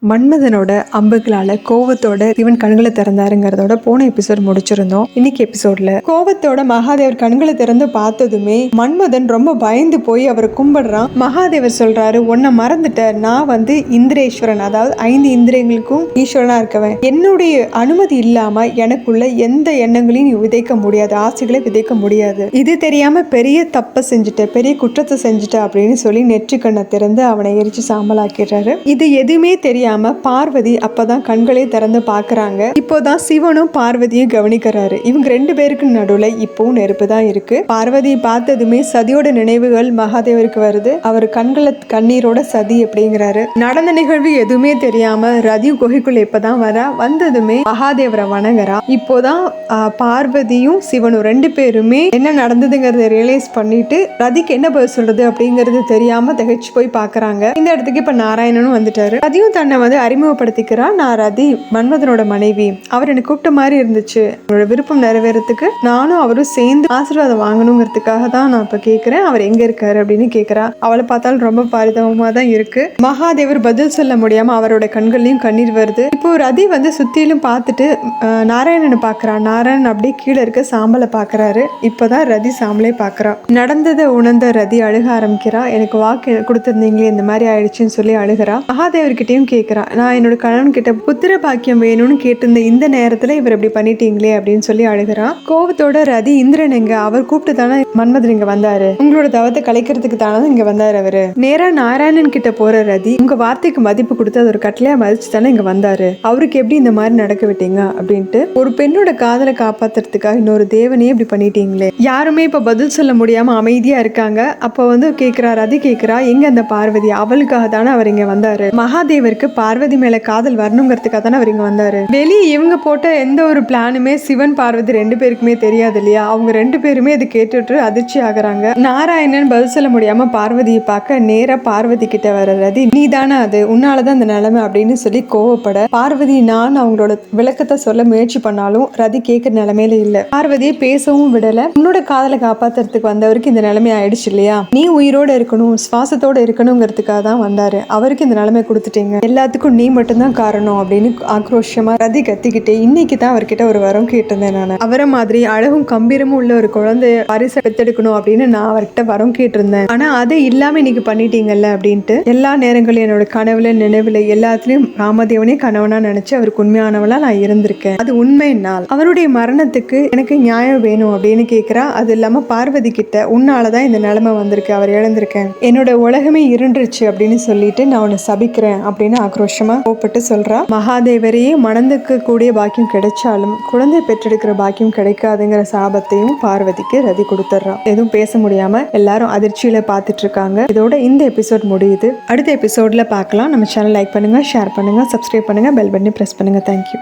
மன்மதனோட அம்புகளால கோவத்தோட சிவன் கண்களை திறந்தாருங்கிறதோட போன எபிசோட் முடிச்சிருந்தோம். இன்னைக்கு எபிசோட்ல கோவத்தோட மகாதேவர் கண்களை திறந்து பார்த்ததுமே மன்மதன் ரொம்ப பயந்து போய் அவரை கும்பிடுறான். மகாதேவர் சொல்றாரு, உன்னை மறந்துட்ட, நான் இந்திரேஸ்வரன், அதாவது 5 இந்திரியங்களுக்கும் ஈஸ்வரனா இருக்கவன். என்னுடைய அனுமதி இல்லாம எனக்குள்ள எந்த எண்ணங்களையும் நீ விதைக்க முடியாது, ஆசைகளை விதைக்க முடியாது. இது தெரியாம பெரிய தப்பை செஞ்சுட்ட, பெரிய குற்றத்தை செஞ்சுட்ட அப்படின்னு சொல்லி நெற்றிக்கண்ணை திறந்து அவனை எரிச்சு சாம்பலாக்கிறாரு. இது எதுவுமே தெரியாம பார்வதி அப்பதான் கண்களே திறந்து பாக்குறாங்க. இப்போதான் சிவனும் பார்வதியும் கவனிக்கிறாரு. இவங்க 2 பேருக்கு நடுவுல இப்பவும் நெருப்பு தான் இருக்கு. பார்வதியை பார்த்ததுமே சதியோட நினைவுகள் மகாதேவருக்கு வருது. அவர் கண்களை கண்ணீரோட சதி அப்படிங்கிறாரு. நடந்த நிகழ்வு எதுவுமே தெரியாம ரதி குகைக்குள்ள இப்பதான் வந்ததுமே மகாதேவரை வணங்குறா. இப்போதான் பார்வதியும் சிவனும் 2 பேருமே என்ன நடந்ததுங்கிறத ரியலைஸ் பண்ணிட்டு ரதிக்கு என்ன பதில் சொல்றது அப்படிங்கறது தெரியாம திகைச்சு போய் பாக்குறாங்க. இந்த இடத்துக்கு இப்ப நாராயணனும் வந்துட்டாரு. ரதியும் தன்னை அறிமுகப்படுத்திக்கிறா. நான் ரதி, மன்மதனோட மனைவி. அவர் எனக்கு கூப்பிட்ட மாதிரி இருந்துச்சு. அவரோட விருப்பம் நிறைவேறதுக்கு நானும் அவரும் சேர்ந்து ஆசீர்வாதம் வாங்கணுங்கிறதுக்காக தான் நான் இப்ப கேட்கிறேன். அவர் எங்க இருக்காரு அப்படின்னு கேட்கிறா. அவளை பார்த்தாலும் ரொம்ப பரிதாபமா தான் இருக்கு. மகாதேவர் பதில் சொல்ல முடியாம அவரோட கண்கள்லயும் கண்ணீர் வருது. இப்போ ரதி சுத்தியிலும் பார்த்துட்டு நாராயணனை பாக்குறான். நாராயணன் அப்படியே கீழே இருக்க சாம்பலை பாக்குறாரு. இப்பதான் ரதி சாம்பலே பாக்குறா. நடந்ததை உணர்ந்த ரதி அழுக ஆரம்பிக்கிறா. எனக்கு வாக்கு கொடுத்திருந்தீங்களே, இந்த மாதிரி ஆயிடுச்சுன்னு சொல்லி அழுகிறா. மகாதேவர்கிட்டயும் கேட்கிறா, நான் என்னோட கணவன் கிட்ட புத்திர பாக்கியம் வேணும்னு கேட்டிருந்த இந்த நேரத்துல இவர் இப்படி பண்ணிட்டீங்களே அப்படின்னு சொல்லி அழுகிறா. கோபத்தோட ரதி, இந்திரன் எங்க? அவர் கூப்பிட்டு தானே மன்மதன் இங்க வந்தாரு, உங்களோட தவத்தை கலைக்கிறதுக்கு தானே இங்க வந்தாரு. அவரு நேரா நாராயணன் கிட்ட போற ரதி, உங்க வார்த்தைக்கு மதிப்பு கொடுத்து அது ஒரு கட்டளையா மதிச்சு தானே இங்க வந்தாரு, அவருக்கு எப்படி இந்த மாதிரி நடக்க விட்டீங்க அப்படின்ட்டு. ஒரு பெண்ணோட காதலை காப்பாத்துறதுக்காக இன்னொரு தேவனையே இப்படி பண்ணிட்டீங்களே. யாருமே இப்ப பதில் சொல்ல முடியாம அமைதியா இருக்காங்க. அப்ப கேட்கிறா, ரதி கேட்கிறா, எங்க அந்த பார்வதி? அவளுக்காக தானே அவர் இங்க வந்தாரு. மகாதேவருக்கு பார்வதி மேல காதல் வரணுங்கிறதுக்காக தானே அவர் இங்க வந்தாரு. வெளியே இவங்க போட்ட எந்த ஒரு பிளானுமே சிவன் பார்வதி 2 பேருக்குமே தெரியாது இல்லையா. அவங்க 2 பேருமே இது கேட்டுட்டு அதிர்ச்சி ஆகுறாங்க. நாராயணன் பதில் சொல்ல முடியாம பார்வதியை பார்க்க நேரா பார்வதி கிட்ட வர ரதி, நீ தானே அது, உன்னாலதான் இந்த நிலைமை அப்படின்னு சொல்லி கோவப்பட பார்வதி நான் அவங்களோட விளக்கத்தை சொல்ல முயற்சி பண்ணாலும் ரதி கேட்கிற நிலைமையில இல்ல. பார்வதியை பேசவும் விடல. உன்னோட காதலை காப்பாத்துறதுக்கு வந்தவருக்கு இந்த நிலைமை ஆயிடுச்சு இல்லையா, நீ உயிரோட இருக்கணும், சுவாசத்தோட இருக்கணுங்கிறதுக்காக தான் வந்தாரு, அவருக்கு இந்த நிலைமை கொடுத்துட்டீங்க, எல்லாத்துக்கும் நீ மட்டும்தான் காரணம் அப்படின்னு ஆக்ரோஷமா ரதி கத்திக்கிட்டே, இன்னைக்கு தான் அவர்கிட்ட ஒரு வரம் கேட்டிருந்தேன். நான் அவரை மாதிரி அழகும் கம்பீரமும் உள்ள ஒரு குழந்தைய பரிசு பெத்தெடுக்கணும் அப்படின்னு நான் அவர்கிட்ட வரம் கேட்டிருந்தேன். ஆனா அதை இல்லாம இன்னைக்கு பண்ணிட்டீங்கல்ல அப்படின்ட்டு எல்லா நேரங்களும் என்னோட கனவுல நினைவுல எல்லாத்துலயும் ராமதேவனே கணவனா நினைச்சு அவருக்கு உண்மையானவளா நான் இருந்திருக்கேன். அது உண்மை நாள். அவருடைய மரணத்துக்கு எனக்கு நியாயம் வேணும் அப்படின்னு கேட்கிறா. அது இல்லாம பார்வதி கிட்ட, உன்னாலதான் இந்த நிலைமை வந்திருக்கு, அவர் இழந்திருக்கேன், என்னோட உலகமே இருண்டுருச்சு அப்படின்னு சொல்லிட்டு நான் உன்னை சபிக்கிறேன் அப்படின்னு ஆக்ரோஷமா கோபப்பட்டு சொல்றா. மகாதேவரையே மணந்துக்கு கூடிய பாக்கியம் கிடைச்சாலும் குழந்தை பெற்றெடுக்கிற பாக்கியம் கிடைக்காதுங்கிற சாபத்தையும் பார்வதிக்கு ரதி கொடுத்துட்றா. எதுவும் பேச முடியாம எல்லாரும் அதிர்ச்சியில பார்த்துட்டு இருக்காங்க. இதோட இந்த எபிசோட் முடியுது. அடுத்த எபிசோட்ல பார்க்கலாம். நம்ம சேனல் லைக் பண்ணுங்க, ஷேர் பண்ணுங்க, சப்ஸ்கிரைப் பண்ணுங்க, பெல் பட்டனை பிரஸ் பண்ணுங்க. தேங்க்யூ.